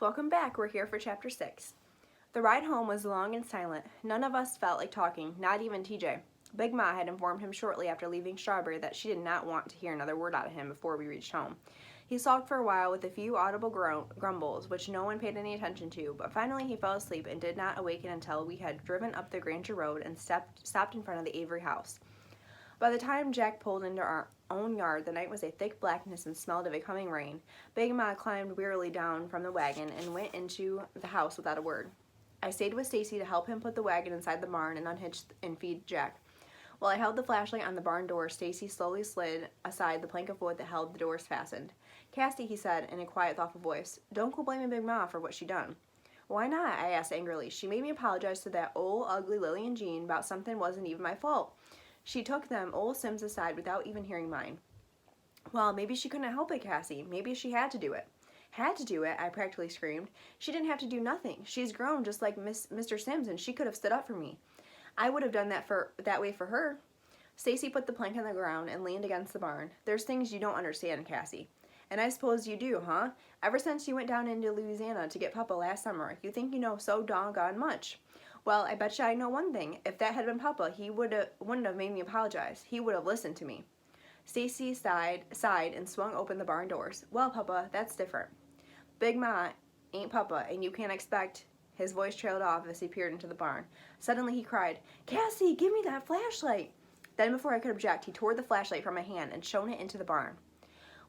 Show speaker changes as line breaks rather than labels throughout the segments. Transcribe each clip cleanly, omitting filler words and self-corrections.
Welcome back. We're here for Chapter 6. The ride home was long and silent. None of us felt like talking, not even TJ. Big Ma had informed him shortly after leaving Strawberry that she did not want to hear another word out of him before we reached home. He sulked for a while with a few audible grumbles, which no one paid any attention to, but finally he fell asleep and did not awaken until we had driven up the Granger Road and stopped in front of the Avery house. By the time Jack pulled into our own yard, the night was a thick blackness and smelled of a coming rain. Big Ma climbed wearily down from the wagon and went into the house without a word. I stayed with Stacy to help him put the wagon inside the barn and unhitch and feed Jack. While I held the flashlight on the barn door, Stacy slowly slid aside the plank of wood that held the doors fastened. "Cassie," he said in a quiet, thoughtful voice, "don't go blaming Big Ma for what she done." "Why not?" I asked angrily. "She made me apologize to that old, ugly Lily and Jean about something wasn't even my fault. She took them old Sims aside without even hearing mine." "Well, maybe she couldn't help it, Cassie. Maybe she had to do it." "Had to do it?" I practically screamed. "She didn't have to do nothing. She's grown just like Mr. Sims, and she could have stood up for me. I would have done that way for her." Stacy put the plank on the ground and leaned against the barn. "There's things you don't understand, Cassie." "And I suppose you do, huh? Ever since you went down into Louisiana to get Papa last summer, you think you know so doggone much. Well, I bet you I know one thing. If that had been Papa, he wouldn't have made me apologize. He would have listened to me." Stacy sighed and swung open the barn doors. "Well, Papa, that's different. Big Ma ain't Papa, and you can't expect—" His voice trailed off as he peered into the barn. Suddenly he cried, "Cassie, give me that flashlight!" Then before I could object, he tore the flashlight from my hand and shone it into the barn.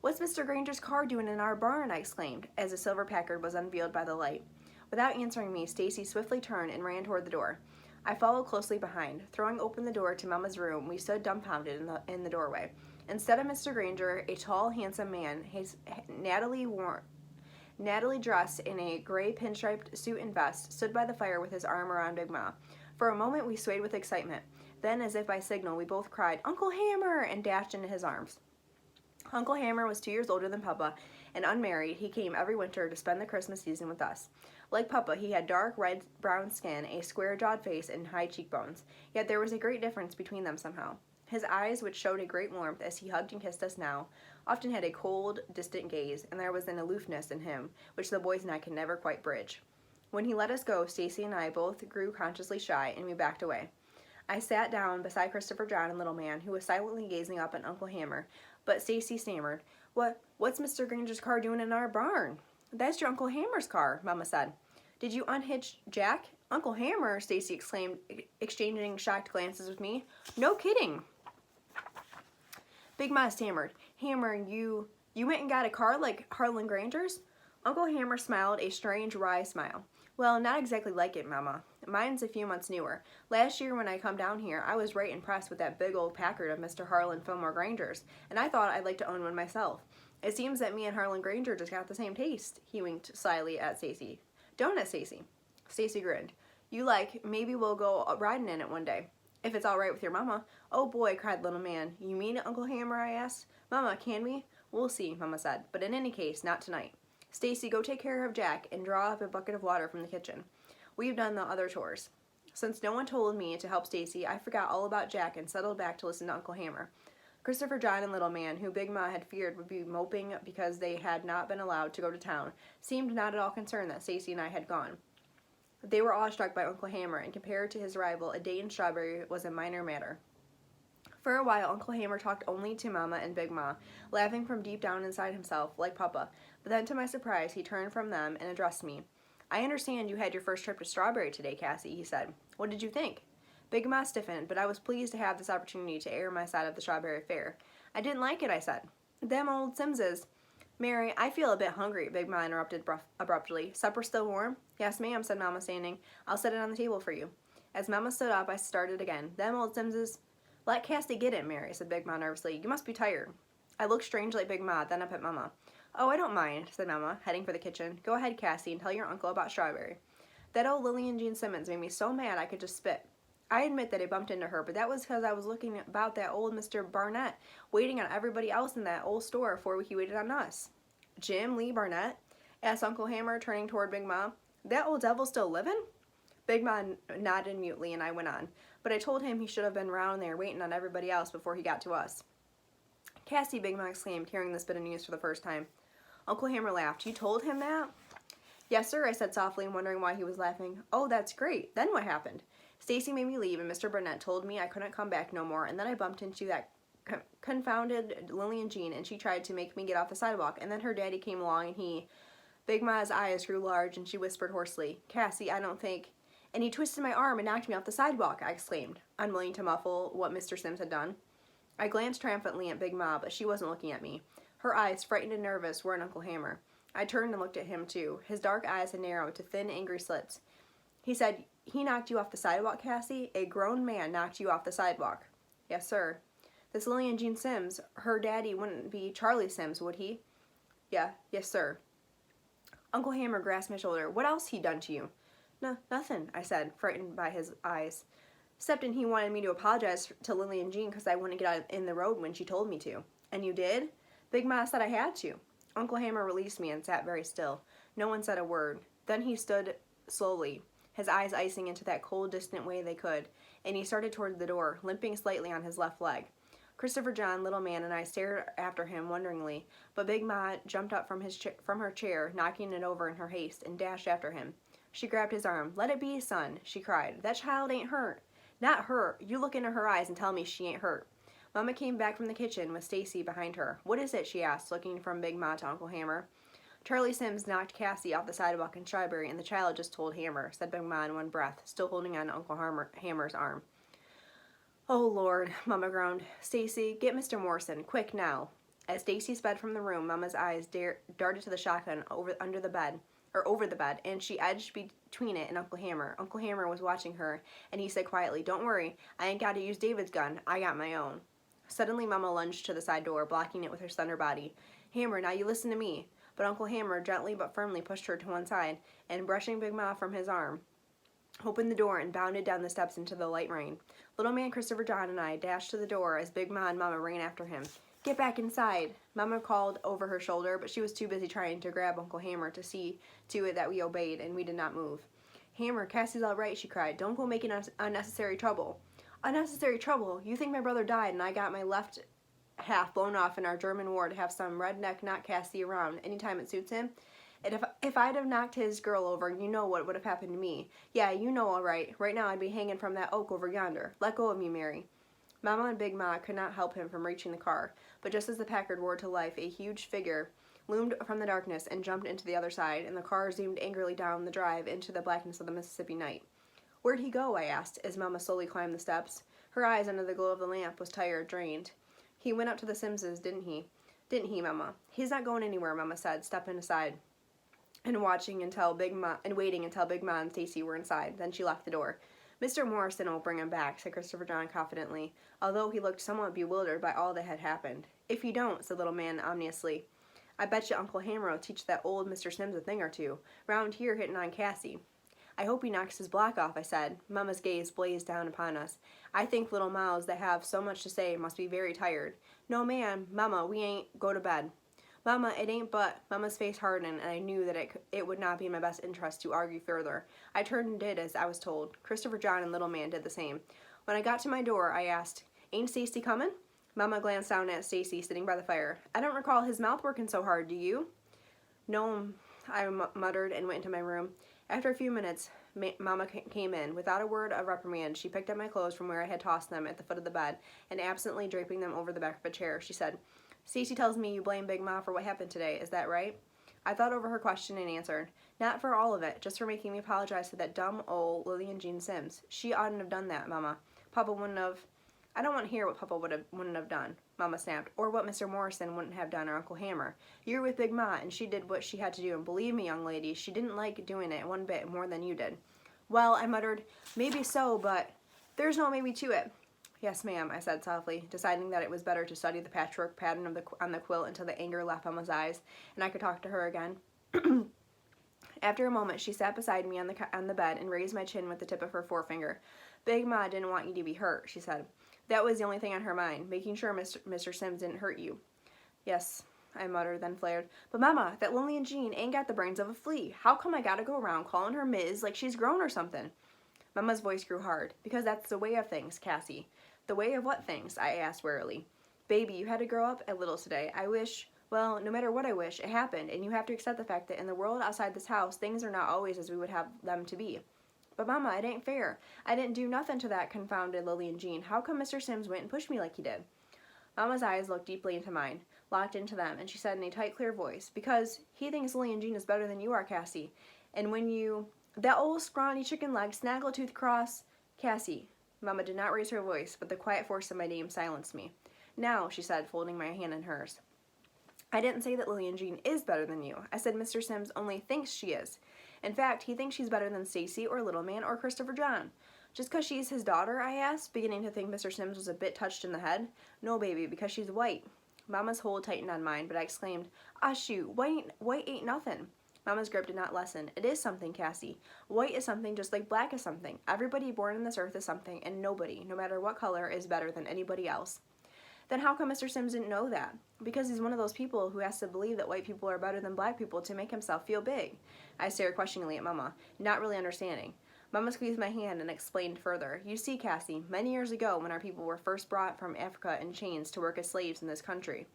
"What's Mr. Granger's car doing in our barn?" I exclaimed, as a silver Packard was unveiled by the light. Without answering me, Stacy swiftly turned and ran toward the door. I followed closely behind. Throwing open the door to Mama's room, we stood dumbfounded in the doorway. Instead of Mr. Granger, a tall, handsome man, his Natalie dressed in a gray pinstriped suit and vest, stood by the fire with his arm around Big Ma. For a moment we swayed with excitement. Then, as if by signal, we both cried, "Uncle Hammer!" and dashed into his arms. Uncle Hammer was 2 years older than Papa, and unmarried. He came every winter to spend the Christmas season with us. Like Papa, he had dark red-brown skin, a square-jawed face, and high cheekbones. Yet there was a great difference between them somehow. His eyes, which showed a great warmth as he hugged and kissed us now, often had a cold, distant gaze, and there was an aloofness in him which the boys and I could never quite bridge. When he let us go, Stacy and I both grew consciously shy, and we backed away. I sat down beside Christopher John and Little Man, who was silently gazing up at Uncle Hammer, but Stacy stammered, What's Mr. Granger's car doing in our barn?" "That's your Uncle Hammer's car," Mama said. "Did you unhitch Jack?" "Uncle Hammer?" Stacy exclaimed, exchanging shocked glances with me. "No kidding." Big Ma stammered, "Hammer, you went and got a car like Harlan Granger's?" Uncle Hammer smiled a strange, wry smile. "Well, not exactly like it, Mama. Mine's a few months newer. Last year when I come down here, I was right impressed with that big old Packard of Mr. Harlan Fillmore Granger's, and I thought I'd like to own one myself. It seems that me and Harlan Granger just got the same taste." He winked slyly at Stacy. "Don't it, Stacy?" Stacy grinned. "Maybe we'll go riding in it one day. If it's all right with your Mama." "Oh boy," cried Little Man. "You mean it, Uncle Hammer?" I asked. "Mama, can we?" "We'll see," Mama said, "but in any case, not tonight. Stacy, go take care of Jack and draw up a bucket of water from the kitchen. We've done the other chores." Since no one told me to help Stacy, I forgot all about Jack and settled back to listen to Uncle Hammer. Christopher John and Little Man, who Big Ma had feared would be moping because they had not been allowed to go to town, seemed not at all concerned that Stacy and I had gone. They were awestruck by Uncle Hammer, and compared to his rival, a day in Strawberry was a minor matter. For a while, Uncle Hammer talked only to Mama and Big Ma, laughing from deep down inside himself, like Papa. But then, to my surprise, he turned from them and addressed me. "I understand you had your first trip to Strawberry today, Cassie," he said. "What did you think?" Big Ma stiffened, but I was pleased to have this opportunity to air my side of the Strawberry affair. "I didn't like it," I said. "Them old Simses—" "Mary, I feel a bit hungry," Big Ma interrupted abruptly. "Supper still warm?" "Yes, ma'am," said Mama, standing. "I'll set it on the table for you." As Mama stood up, I started again. "Them old Simses—" "Let Cassie get it, Mary," said Big Ma nervously. "You must be tired." I looked strangely at Big Ma, then up at Mama. "Oh, I don't mind," said Mama, heading for the kitchen. "Go ahead, Cassie, and tell your uncle about Strawberry. That old Lily and Jean Simmons made me so mad I could just spit. I admit that I bumped into her, but that was because I was looking about that old Mr. Barnett, waiting on everybody else in that old store before he waited on us." "Jim Lee Barnett?" asked Uncle Hammer, turning toward Big Ma. "That old devil still living?" Big Ma nodded mutely, and I went on. But I told him he should have been round there waiting on everybody else before he got to us. "Cassie," Big Ma exclaimed, hearing this bit of news for the first time. Uncle Hammer laughed. "You told him that?" Yes, sir, I said softly, wondering why he was laughing. Oh, that's great. Then what happened? Stacy made me leave, and Mr. Burnett told me I couldn't come back no more, and then I bumped into that confounded Lillian Jean, and she tried to make me get off the sidewalk, and then her daddy came along, and he... Big Ma's eyes grew large, and she whispered hoarsely, Cassie, I don't think... And he twisted my arm and knocked me off the sidewalk, I exclaimed, unwilling to muffle what Mr. Sims had done. I glanced triumphantly at Big Ma, but she wasn't looking at me. Her eyes, frightened and nervous, were on Uncle Hammer. I turned and looked at him, too. His dark eyes had narrowed to thin, angry slits. He said, He knocked you off the sidewalk, Cassie? A grown man knocked you off the sidewalk. Yes, sir. This Lillian Jean Sims, her daddy wouldn't be Charlie Sims, would he? Yes, sir. Uncle Hammer grasped my shoulder. What else he done to you? No, nothing, I said, frightened by his eyes. Except he wanted me to apologize to Lillian Jean because I wouldn't get out in the road when she told me to. And you did? Big Ma said I had to. Uncle Hammer released me and sat very still. No one said a word. Then he stood slowly, his eyes icing into that cold, distant way they could, and he started toward the door, limping slightly on his left leg. Christopher John, little man, and I stared after him wonderingly, but Big Ma jumped up from her chair, knocking it over in her haste, and dashed after him. She grabbed his arm. Let it be, son, she cried. That child ain't hurt. Not hurt. You look into her eyes and tell me she ain't hurt. Mama came back from the kitchen with Stacy behind her. What is it, she asked, looking from Big Ma to Uncle Hammer. Charlie Sims knocked Cassie off the sidewalk in Strawberry, and the child just told Hammer, said Big Ma in one breath, still holding on to Uncle Hammer's arm. Oh, Lord, Mama groaned. Stacy, get Mr. Morrison, quick now. As Stacy sped from the room, Mama's eyes darted to the shotgun over the bed, and she edged between it and Uncle Hammer. Uncle Hammer was watching her, and he said quietly, Don't worry, I ain't got to use David's gun. I got my own. Suddenly, Mama lunged to the side door, blocking it with her slender body. Hammer, now you listen to me. But Uncle Hammer gently but firmly pushed her to one side, and brushing Big Ma from his arm, opened the door and bounded down the steps into the light rain. Little man Christopher John and I dashed to the door as Big Ma and Mama ran after him. Get back inside, Mama called over her shoulder, but she was too busy trying to grab Uncle Hammer to see to it that we obeyed, and we did not move. Hammer, Cassie's all right, she cried. Don't go making unnecessary trouble. Unnecessary trouble? You think my brother died and I got my left half blown off in our German war to have some redneck knock Cassie around anytime it suits him? And if I'd have knocked his girl over, you know what would have happened to me. Yeah, you know all right. Right now I'd be hanging from that oak over yonder. Let go of me, Mary. Mama and Big Ma could not help him from reaching the car, but just as the Packard roared to life, a huge figure loomed from the darkness and jumped into the other side, and the car zoomed angrily down the drive into the blackness of the Mississippi night. Where'd he go? I asked, as Mama slowly climbed the steps. Her eyes under the glow of the lamp was tired, drained. He went up to the Simses, didn't he? Didn't he, Mama? He's not going anywhere, Mama said, stepping aside and waiting until Big Ma and Stacy were inside. Then she left the door. Mr. Morrison will bring him back, said Christopher John confidently, although he looked somewhat bewildered by all that had happened. If you don't, said little man ominously, I bet you Uncle Hammer will teach that old Mr. Sims a thing or two, round here hitting on Cassie. I hope he knocks his block off, I said. Mama's gaze blazed down upon us. I think little mouths that have so much to say must be very tired. No, ma'am, Mama, we ain't go to bed. Mama, it ain't but. Mama's face hardened, and I knew that it would not be in my best interest to argue further. I turned and did as I was told. Christopher John and little man did the same. When I got to my door, I asked, Ain't Stacy coming? Mama glanced down at Stacy sitting by the fire. I don't recall his mouth working so hard, do you? No, I muttered and went into my room. After a few minutes, Mama came in. Without a word of reprimand, she picked up my clothes from where I had tossed them at the foot of the bed, and absently draping them over the back of a chair, she said, Stacy tells me you blame Big Ma for what happened today. Is that right? I thought over her question and answered, Not for all of it, just for making me apologize to that dumb old Lillian Jean Sims. She oughtn't have done that, Mama. Papa wouldn't have... I don't want to hear what Papa wouldn't have done, Mama snapped, or what Mr. Morrison wouldn't have done or Uncle Hammer. You were with Big Ma, and she did what she had to do, and believe me, young lady, she didn't like doing it one bit more than you did. Well, I muttered, maybe so, but there's no maybe to it. Yes, ma'am, I said softly, deciding that it was better to study the patchwork pattern on the quilt until the anger left Mama's eyes, and I could talk to her again. After a moment, she sat beside me on the bed and raised my chin with the tip of her forefinger. Big Ma didn't want you to be hurt, she said. That was the only thing on her mind, making sure Mr. Sims didn't hurt you. Yes, I muttered, then flared. But Mama, that Lillian Jean ain't got the brains of a flea. How come I gotta go around calling her Ms. like she's grown or something? Mama's voice grew hard. Because that's the way of things, Cassie. The way of what things? I asked warily. Baby, you had to grow up a little today. I wish... Well, no matter what I wish, it happened, and you have to accept the fact that in the world outside this house, things are not always as we would have them to be. But Mama, it ain't fair. I didn't do nothing to that confounded Lillian Jean. How come Mr. Sims went and pushed me like he did? Mama's eyes looked deeply into mine, locked into them, and she said in a tight, clear voice, because he thinks Lillian Jean is better than you are, Cassie. And when you... That old scrawny chicken leg, snaggletooth cross... Cassie. Mama did not raise her voice, but the quiet force of my name silenced me. Now, she said, folding my hand in hers. I didn't say that Lillian Jean is better than you. I said Mr. Sims only thinks she is. In fact, he thinks she's better than Stacy or Little Man or Christopher John. Just because she's his daughter, I asked, beginning to think Mr. Sims was a bit touched in the head. No, baby, because she's white. Mama's hold tightened on mine, but I exclaimed, ah, shoot, white ain't nothing. Mama's grip did not lessen. It is something, Cassie. White is something just like black is something. Everybody born on this earth is something, and nobody, no matter what color, is better than anybody else. Then how come Mr. Sims didn't know that? Because he's one of those people who has to believe that white people are better than black people to make himself feel big. I stared questioningly at Mama, not really understanding. Mama squeezed my hand and explained further. You see, Cassie, many years ago when our people were first brought from Africa in chains to work as slaves in this country.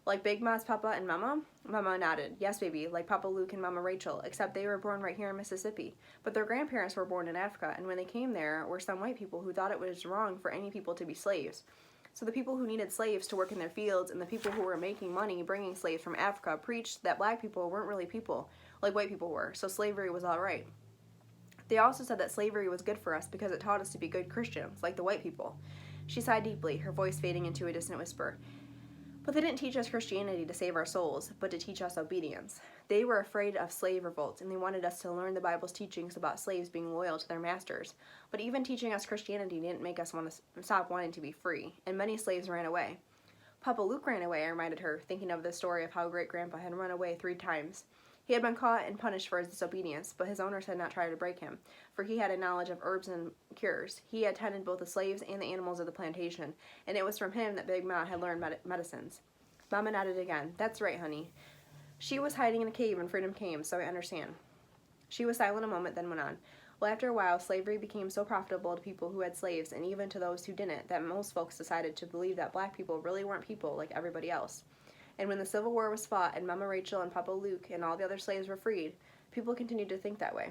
Like Big Ma's Papa and Mama? Mama nodded. Yes, baby, like Papa Luke and Mama Rachel, except they were born right here in Mississippi. But their grandparents were born in Africa, and when they came there were some white people who thought it was wrong for any people to be slaves. So the people who needed slaves to work in their fields and the people who were making money bringing slaves from Africa preached that black people weren't really people, like white people were, so slavery was all right. They also said that slavery was good for us because it taught us to be good Christians, like the white people. She sighed deeply, her voice fading into a distant whisper. But they didn't teach us Christianity to save our souls, but to teach us obedience. They were afraid of slave revolts, and they wanted us to learn the Bible's teachings about slaves being loyal to their masters. But even teaching us Christianity didn't make us want to stop wanting to be free, and many slaves ran away. Papa Luke ran away, I reminded her, thinking of the story of how Great-Grandpa had run away 3 times. He had been caught and punished for his disobedience, but his owners had not tried to break him, for he had a knowledge of herbs and cures. He had tended both the slaves and the animals of the plantation, and it was from him that Big Ma had learned medicines. Mama nodded again. That's right, honey. She was hiding in a cave when freedom came, so I understand. She was silent a moment, then went on. Well, after a while, slavery became so profitable to people who had slaves, and even to those who didn't, that most folks decided to believe that black people really weren't people like everybody else. And when the Civil War was fought, and Mama Rachel and Papa Luke and all the other slaves were freed, people continued to think that way.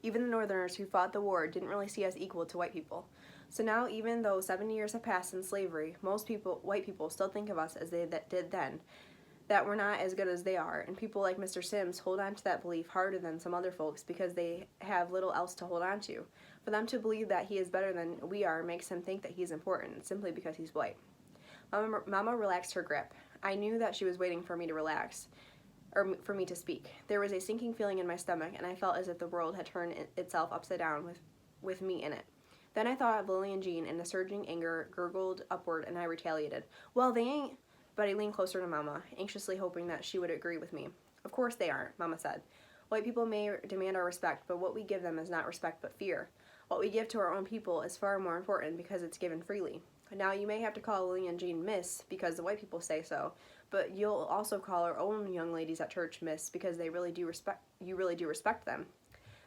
Even the Northerners who fought the war didn't really see us equal to white people. So now, even though 70 years have passed in slavery, most people, white people, still think of us as they did then, that we're not as good as they are, and people like Mr. Sims hold on to that belief harder than some other folks because they have little else to hold on to. For them to believe that he is better than we are makes him think that he's important, simply because he's white. Mama relaxed her grip. I knew that she was waiting for me to relax, or for me to speak. There was a sinking feeling in my stomach, and I felt as if the world had turned itself upside down with me in it. Then I thought of Lillian Jean, and the surging anger gurgled upward, and I retaliated. Well, they ain't... But I leaned closer to Mama, anxiously hoping that she would agree with me. Of course they aren't, Mama said. White people may demand our respect, but what we give them is not respect but fear. What we give to our own people is far more important because it's given freely. Now, you may have to call Lillian Jean Miss because the white people say so, but you'll also call our own young ladies at church Miss because you really do respect them.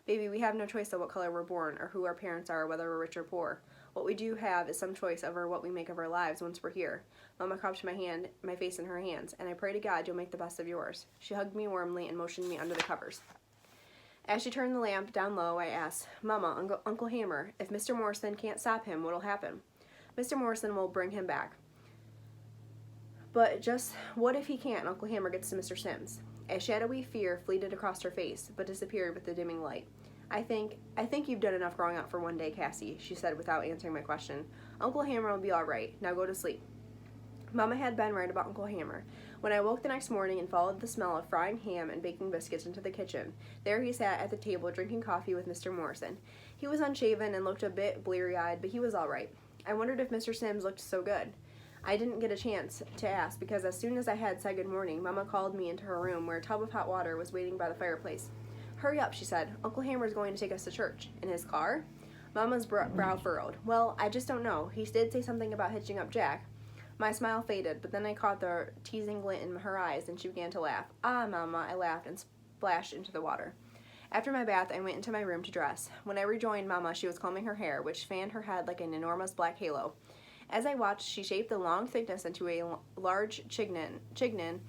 Baby, we have no choice of what color we're born or who our parents are or whether we're rich or poor. What we do have is some choice over what we make of our lives once we're here. Mama cupped my face in her hands, and I pray to God you'll make the best of yours. She hugged me warmly and motioned me under the covers. As she turned the lamp down low, I asked, Mama, Uncle Hammer, if Mr. Morrison can't stop him, what'll happen? Mr. Morrison will bring him back. But just what if he can't? Uncle Hammer gets to Mr. Sims. A shadowy fear fleeted across her face, but disappeared with the dimming light. I think you've done enough growing up for one day, Cassie, she said without answering my question. Uncle Hammer will be all right. Now go to sleep. Mama had been right about Uncle Hammer. When I woke the next morning and followed the smell of frying ham and baking biscuits into the kitchen, there he sat at the table drinking coffee with Mr. Morrison. He was unshaven and looked a bit bleary-eyed, but he was all right. I wondered if Mr. Sims looked so good. I didn't get a chance to ask because as soon as I had said good morning, Mama called me into her room where a tub of hot water was waiting by the fireplace. Hurry up, she said. Uncle Hammer's going to take us to church. In his car? Mama's brow furrowed. Well, I just don't know. He did say something about hitching up Jack. My smile faded, but then I caught the teasing glint in her eyes, and she began to laugh. Ah, Mama, I laughed and splashed into the water. After my bath, I went into my room to dress. When I rejoined Mama, she was combing her hair, which fanned her head like an enormous black halo. As I watched, she shaped the long thickness into a large chignon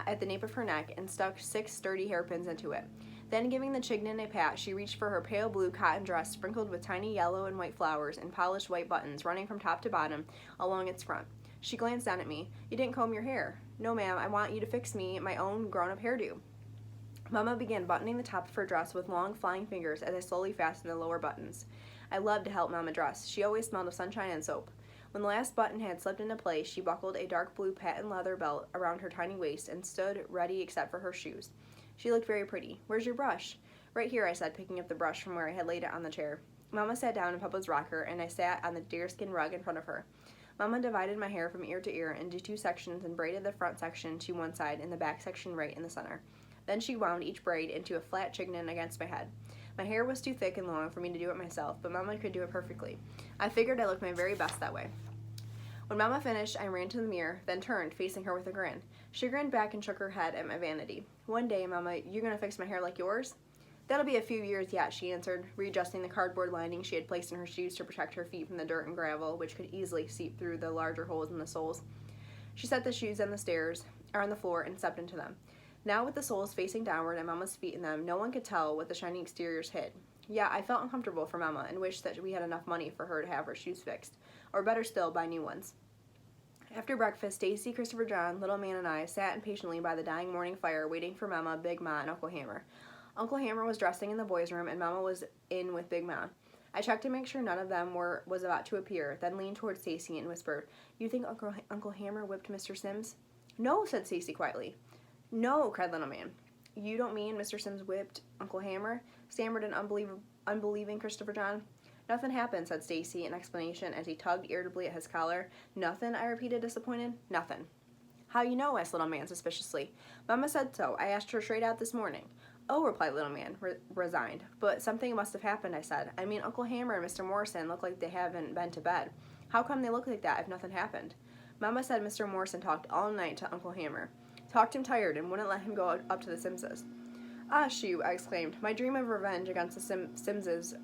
at the nape of her neck and stuck 6 sturdy hairpins into it. Then, giving the chignon a pat, she reached for her pale blue cotton dress sprinkled with tiny yellow and white flowers and polished white buttons running from top to bottom along its front. She glanced down at me. "You didn't comb your hair." "No, ma'am, I want you to fix me my own grown-up hairdo." Mama began buttoning the top of her dress with long, flying fingers as I slowly fastened the lower buttons. I loved to help Mama dress. She always smelled of sunshine and soap. When the last button had slipped into place, she buckled a dark blue patent leather belt around her tiny waist and stood ready except for her shoes. She looked very pretty. "Where's your brush?" "Right here," I said, picking up the brush from where I had laid it on the chair. Mama sat down in Papa's rocker, and I sat on the deerskin rug in front of her. Mama divided my hair from ear to ear into 2 sections and braided the front section to one side and the back section right in the center. Then she wound each braid into a flat chignon against my head. My hair was too thick and long for me to do it myself, but Mama could do it perfectly. I figured I looked my very best that way. When Mama finished, I ran to the mirror, then turned, facing her with a grin. She grinned back and shook her head at my vanity. "One day, Mama, you're going to fix my hair like yours?" "That'll be a few years yet," she answered, readjusting the cardboard lining she had placed in her shoes to protect her feet from the dirt and gravel, which could easily seep through the larger holes in the soles. She set the shoes on the floor, and stepped into them. Now, with the soles facing downward and Mama's feet in them, no one could tell what the shiny exteriors hid. Yeah, I felt uncomfortable for Mama and wished that we had enough money for her to have her shoes fixed, or better still, buy new ones. After breakfast, Stacy, Christopher John, Little Man, and I sat impatiently by the dying morning fire, waiting for Mama, Big Ma, and Uncle Hammer. Uncle Hammer was dressing in the boys' room, and Mama was in with Big Ma. I checked to make sure none of them was about to appear, then leaned toward Stacy and whispered, "You think Uncle Hammer whipped Mr. Sims?" "No," said Stacy quietly. "No," cried Little Man. "You don't mean Mr. Sims whipped Uncle Hammer?" stammered an unbelieving Christopher John. "Nothing happened," said Stacy in explanation as he tugged irritably at his collar. "Nothing?" I repeated, disappointed. "Nothing." "How you know?" asked Little Man suspiciously. "Mama said so. I asked her straight out this morning." "Oh," replied Little Man, resigned. "But something must have happened," I said. "I mean, Uncle Hammer and Mr. Morrison look like they haven't been to bed. How come they look like that if nothing happened?" Mama said Mr. Morrison talked all night to Uncle Hammer. Talked him tired and wouldn't let him go up to the Simses. "Ah, shoo!" I exclaimed, my dream of revenge against the Simses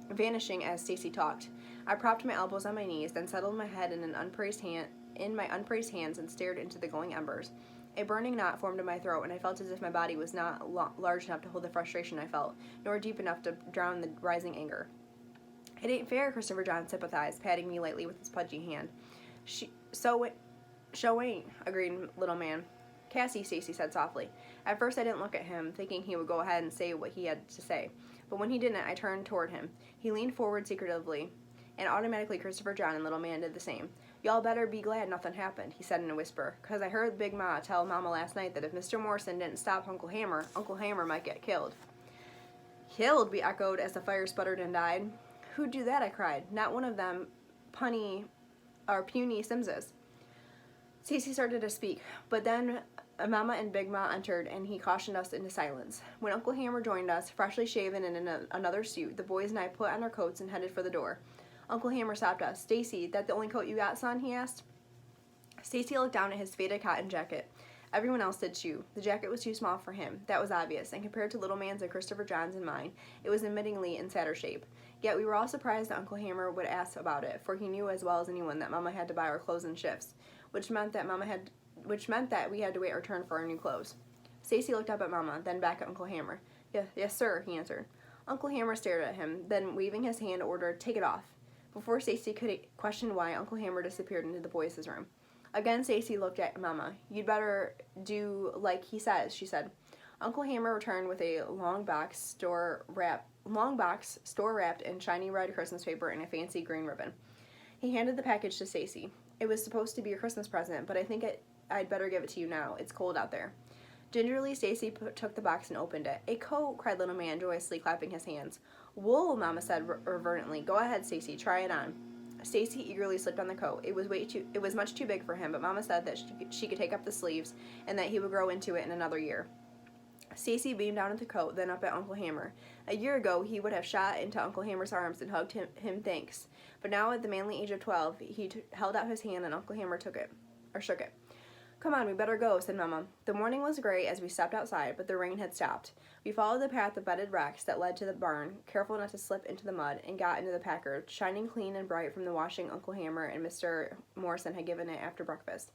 vanishing as Stacy talked. I propped my elbows on my knees, then settled my head in my unpraised hands and stared into the glowing embers. A burning knot formed in my throat, and I felt as if my body was not large enough to hold the frustration I felt, nor deep enough to drown the rising anger. "It ain't fair," Christopher John sympathized, patting me lightly with his pudgy hand. "Show ain't," agreed Little Man. "Cassie," Stacy said softly. At first I didn't look at him, thinking he would go ahead and say what he had to say. But when he didn't, I turned toward him. He leaned forward secretively, and automatically Christopher John and Little Man did the same. "Y'all better be glad nothing happened," he said in a whisper, "'cause I heard Big Ma tell Mama last night that if Mr. Morrison didn't stop Uncle Hammer might get killed." "Killed?" we echoed as the fire sputtered and died. "Who'd do that?" I cried. "Not one of them puny Simses." Stacy started to speak, but then Mama and Big Ma entered, and he cautioned us into silence. When Uncle Hammer joined us, freshly shaven and in another suit, the boys and I put on our coats and headed for the door. Uncle Hammer stopped us. "Stacy, that the only coat you got, son?" he asked. Stacy looked down at his faded cotton jacket. Everyone else did too. The jacket was too small for him. That was obvious, and compared to Little Man's and Christopher John's and mine, it was admittingly in sadder shape. Yet we were all surprised that Uncle Hammer would ask about it, for he knew as well as anyone that Mama had to buy our clothes in shifts, which meant that we had to wait our turn for our new clothes. Stacy looked up at Mama, then back at Uncle Hammer. Yes, sir," he answered. Uncle Hammer stared at him, then waving his hand ordered, "Take it off." Before Stacy could question why, Uncle Hammer disappeared into the boys' room. Again, Stacy looked at Mama. "You'd better do like he says," she said. Uncle Hammer returned with a long box store wrapped in shiny red Christmas paper and a fancy green ribbon. He handed the package to Stacy. "It was supposed to be a Christmas present, but I think I'd better give it to you now. It's cold out there." Gingerly, Stacy took the box and opened it. "A coat!" cried Little Man, joyously clapping his hands. "Wool," Mama said reverently. "Go ahead, Stacy, try it on." Stacy eagerly slipped on the coat. It was much too big for him, but Mama said that she could take up the sleeves and that he would grow into it in another year. Stacy beamed down at the coat, then up at Uncle Hammer. A year ago, he would have shot into Uncle Hammer's arms and hugged him thanks. But now, at the manly age of 12, he held out his hand and Uncle Hammer shook it. Come on, we better go, said Mama. The morning was gray as we stepped outside, but the rain had stopped. We followed the path of bedded racks that led to the barn, careful not to slip into the mud, and got into the Packard, shining clean and bright from the washing Uncle Hammer and Mr. Morrison had given it after breakfast.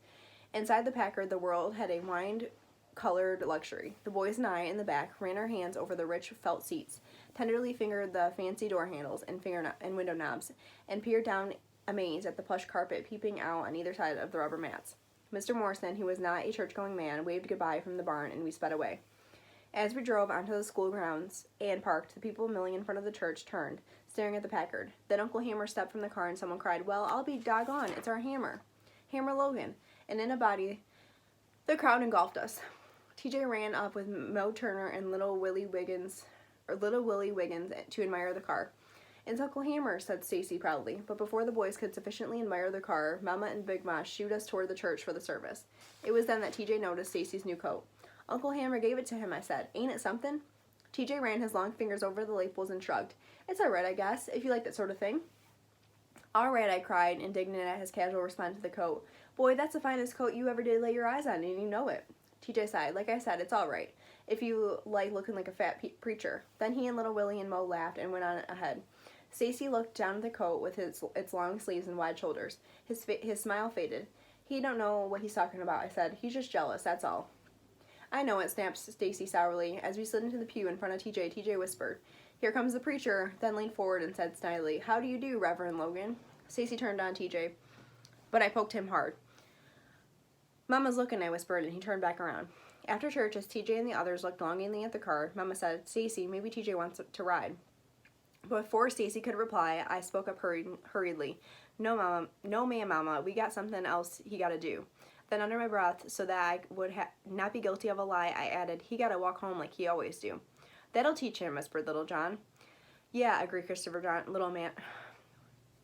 Inside the Packard, the world had a wine-colored luxury. The boys and I, in the back, ran our hands over the rich felt seats, tenderly fingered the fancy door handles and window knobs, and peered down amazed at the plush carpet peeping out on either side of the rubber mats. Mr. Morrison, who was not a church-going man, waved goodbye from the barn, and we sped away. As we drove onto the school grounds and parked, the people milling in front of the church turned, staring at the Packard. Then Uncle Hammer stepped from the car, and someone cried, "Well, I'll be doggone, it's our Hammer. Hammer Logan." And in a body, the crowd engulfed us. TJ ran up with Mo Turner and little Willie Wiggins to admire the car. "It's Uncle Hammer," said Stacy proudly, but before the boys could sufficiently admire the car, Mama and Big Ma shooed us toward the church for the service. It was then that TJ noticed Stacy's new coat. "Uncle Hammer gave it to him," I said. "Ain't it something?" TJ ran his long fingers over the lapels and shrugged. "It's all right, I guess, if you like that sort of thing." "All right," I cried, indignant at his casual response to the coat. "Boy, that's the finest coat you ever did lay your eyes on, and you know it." TJ sighed. "Like I said, it's all right, if you like looking like a fat preacher." Then he and little Willie and Mo laughed and went on ahead. Stacy looked down at the coat with its long sleeves and wide shoulders. His smile faded. "He don't know what he's talking about," I said. "He's just jealous, that's all." "I know it," snapped Stacy sourly. As we slid into the pew in front of TJ whispered, "Here comes the preacher," then leaned forward and said snidely, "How do you do, Reverend Logan?" Stacy turned on TJ, but I poked him hard. "Mama's looking," I whispered, and he turned back around. After church, as TJ and the others looked longingly at the car, Mama said, "Stacy, maybe TJ wants to ride." But before Stacy could reply, I spoke up hurriedly. No, ma'am, Mama. We got something else he got to do." Then under my breath, so that I would not be guilty of a lie, I added, "He got to walk home like he always do." "That'll teach him," whispered Little John. "Yeah," agreed Christopher John.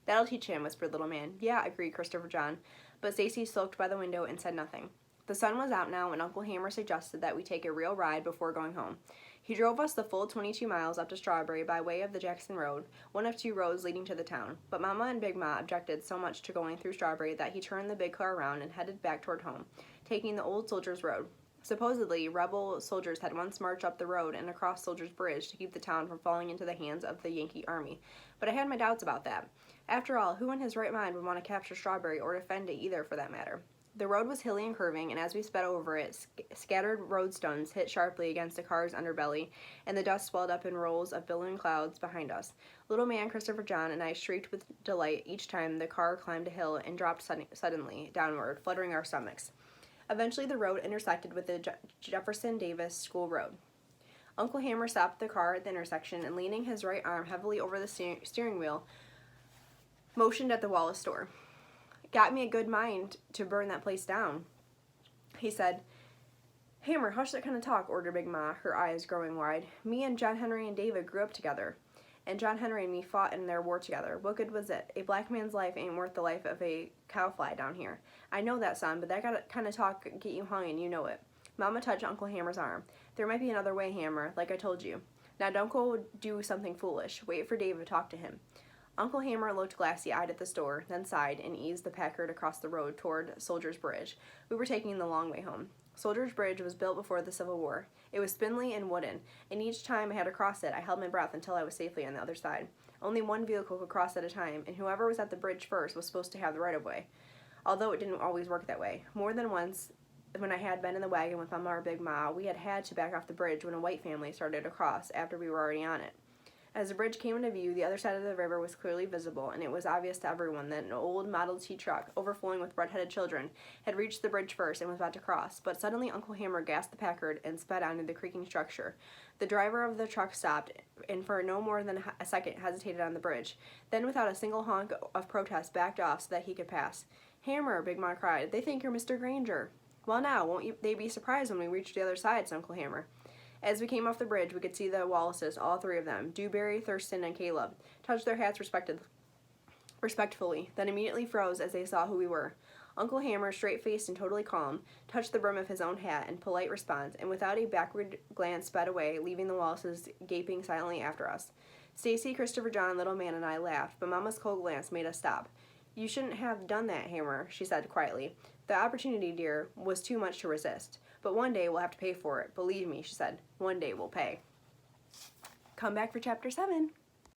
"That'll teach him," whispered Little Man. "Yeah," agreed Christopher John. But Stacy sulked by the window and said nothing. The sun was out now, and Uncle Hammer suggested that we take a real ride before going home. He drove us the full 22 miles up to Strawberry by way of the Jackson Road, one of two roads leading to the town. But Mama and Big Ma objected so much to going through Strawberry that he turned the big car around and headed back toward home, taking the Old Soldiers' Road. Supposedly, rebel soldiers had once marched up the road and across Soldiers' Bridge to keep the town from falling into the hands of the Yankee army. But I had my doubts about that. After all, who in his right mind would want to capture Strawberry or defend it either, for that matter? The road was hilly and curving, and as we sped over it, scattered road stones hit sharply against the car's underbelly, and the dust swelled up in rolls of billowing clouds behind us. Little Man, Christopher John, and I shrieked with delight each time the car climbed a hill and dropped suddenly downward, fluttering our stomachs. Eventually, the road intersected with the Jefferson Davis School Road. Uncle Hammer stopped the car at the intersection and, leaning his right arm heavily over the steering wheel, motioned at the Wallace store. "Got me a good mind to burn that place down," he said. "Hammer, hush that kind of talk," ordered Big Ma, her eyes growing wide. "Me and John Henry and David grew up together, and John Henry and me fought in their war together. What good was it? A black man's life ain't worth the life of a cowfly down here. I know that, son, but that kind of talk get you hung, and you know it." Mama touched Uncle Hammer's arm. "There might be another way, Hammer, like I told you. Now don't go do something foolish. Wait for David to talk to him." Uncle Hammer looked glassy-eyed at the store, then sighed and eased the Packard across the road toward Soldiers' Bridge. We were taking the long way home. Soldiers' Bridge was built before the Civil War. It was spindly and wooden, and each time I had to cross it, I held my breath until I was safely on the other side. Only one vehicle could cross at a time, and whoever was at the bridge first was supposed to have the right-of-way, although it didn't always work that way. More than once, when I had been in the wagon with Mama or Big Ma, we had to back off the bridge when a white family started to cross after we were already on it. As the bridge came into view, the other side of the river was clearly visible, and it was obvious to everyone that an old Model T truck, overflowing with red-headed children, had reached the bridge first and was about to cross. But suddenly Uncle Hammer gassed the Packard and sped onto the creaking structure. The driver of the truck stopped, and for no more than a second hesitated on the bridge. Then, without a single honk of protest, backed off so that he could pass. "Hammer," Big Ma cried, "they think you're Mr. Granger." "Well, now, won't they be surprised when we reach the other side?" said Uncle Hammer. As we came off the bridge, we could see the Wallaces, all three of them, Dewberry, Thurston, and Caleb, touch their hats respectfully, then immediately froze as they saw who we were. Uncle Hammer, straight-faced and totally calm, touched the brim of his own hat in polite response, and without a backward glance sped away, leaving the Wallaces gaping silently after us. Stacy, Christopher John, Little Man, and I laughed, but Mama's cold glance made us stop. You shouldn't have done that, Hammer, she said quietly. The opportunity, dear, was too much to resist. But one day we'll have to pay for it. Believe me, she said. One day we'll pay. Come back for Chapter 7.